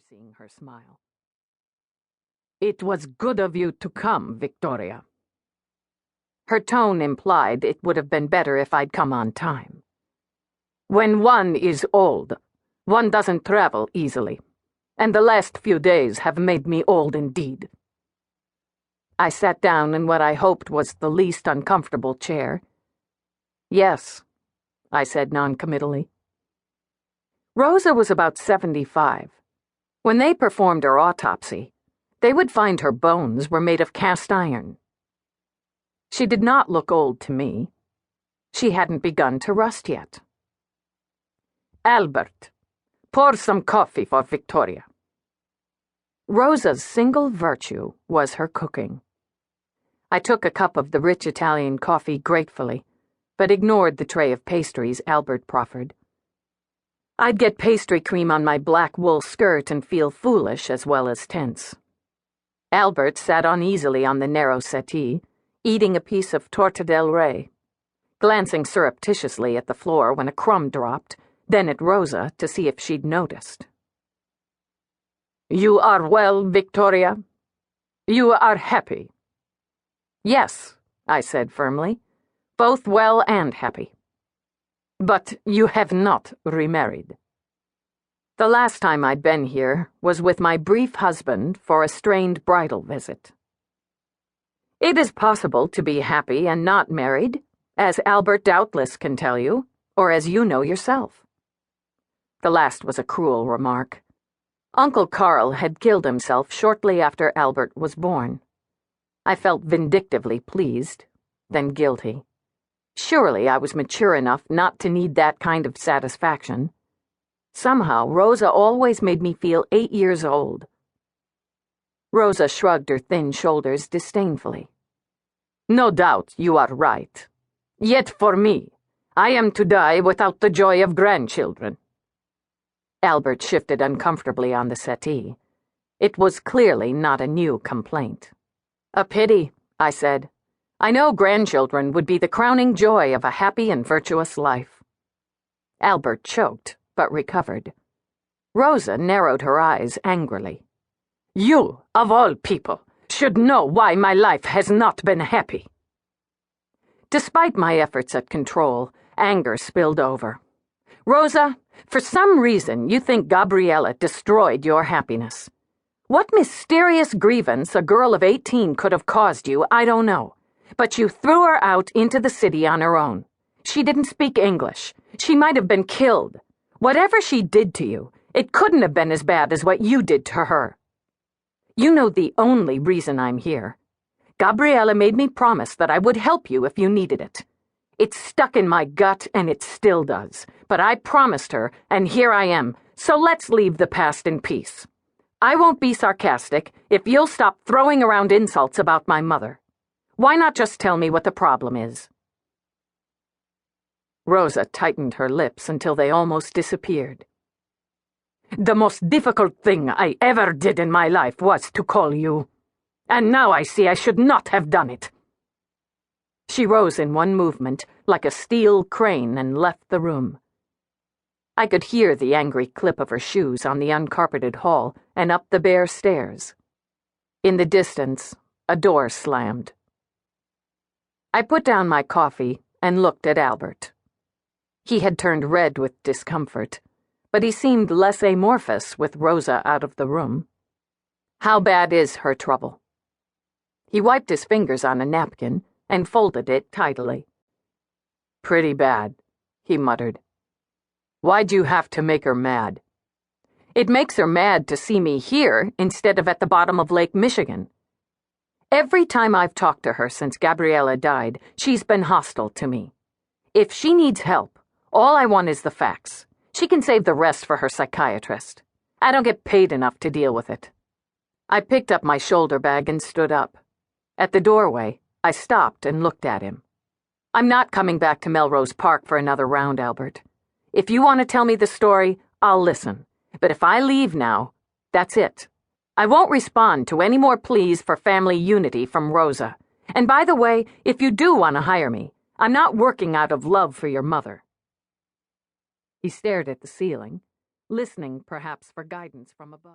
seeing her smile. "It was good of you to come, Victoria." Her tone implied it would have been better if I'd come on time. "When one is old, one doesn't travel easily, and the last few days have made me old indeed." I sat down in what I hoped was the least uncomfortable chair. "Yes," I said noncommittally. Rosa was about 75. When they performed her autopsy, they would find her bones were made of cast iron. She did not look old to me. She hadn't begun to rust yet. "Albert, pour some coffee for Victoria." Rosa's single virtue was her cooking. I took a cup of the rich Italian coffee gratefully, but ignored the tray of pastries Albert proffered. I'd get pastry cream on my black wool skirt and feel foolish as well as tense. Albert sat uneasily on the narrow settee, eating a piece of torta del rey, glancing surreptitiously at the floor when a crumb dropped, then at Rosa to see if she'd noticed. "You are well, Victoria? You are happy?" "Yes," I said firmly, "both well and happy." "But you have not remarried." The last time I'd been here was with my brief husband for a strained bridal visit. It is possible to be happy and not married, as Albert doubtless can tell you, or as you know yourself. The last was a cruel remark. Uncle Carl had killed himself shortly after Albert was born. I felt vindictively pleased, then guilty. Surely I was mature enough not to need that kind of satisfaction. Somehow, Rosa always made me feel 8 years old. Rosa shrugged her thin shoulders disdainfully. "No doubt you are right. Yet for me, I am to die without the joy of grandchildren." Albert shifted uncomfortably on the settee. It was clearly not a new complaint. "A pity," I said. "I know grandchildren would be the crowning joy of a happy and virtuous life." Albert choked, but recovered. Rosa narrowed her eyes angrily. "You, of all people, should know why my life has not been happy." Despite my efforts at control, anger spilled over. "Rosa, for some reason you think Gabriella destroyed your happiness. What mysterious grievance a girl of 18 could have caused you, I don't know. But you threw her out into the city on her own. She didn't speak English. She might have been killed. Whatever she did to you, it couldn't have been as bad as what you did to her. You know the only reason I'm here. Gabriella made me promise that I would help you if you needed it. It's stuck in my gut, and it still does. But I promised her, and here I am, so let's leave the past in peace. I won't be sarcastic if you'll stop throwing around insults about my mother. Why not just tell me what the problem is?" Rosa tightened her lips until they almost disappeared. "The most difficult thing I ever did in my life was to call you. And now I see I should not have done it." She rose in one movement, like a steel crane, and left the room. I could hear the angry clip of her shoes on the uncarpeted hall and up the bare stairs. In the distance, a door slammed. I put down my coffee and looked at Albert. He had turned red with discomfort, but he seemed less amorphous with Rosa out of the room. "How bad is her trouble?" He wiped his fingers on a napkin and folded it tidily. "Pretty bad," he muttered. "Why'd you have to make her mad?" "It makes her mad to see me here instead of at the bottom of Lake Michigan. Every time I've talked to her since Gabriella died, she's been hostile to me. If she needs help, all I want is the facts. She can save the rest for her psychiatrist. I don't get paid enough to deal with it." I picked up my shoulder bag and stood up. At the doorway, I stopped and looked at him. "I'm not coming back to Melrose Park for another round, Albert. If you want to tell me the story, I'll listen. But if I leave now, that's it. I won't respond to any more pleas for family unity from Rosa. And by the way, if you do want to hire me, I'm not working out of love for your mother." He stared at the ceiling, listening perhaps for guidance from above.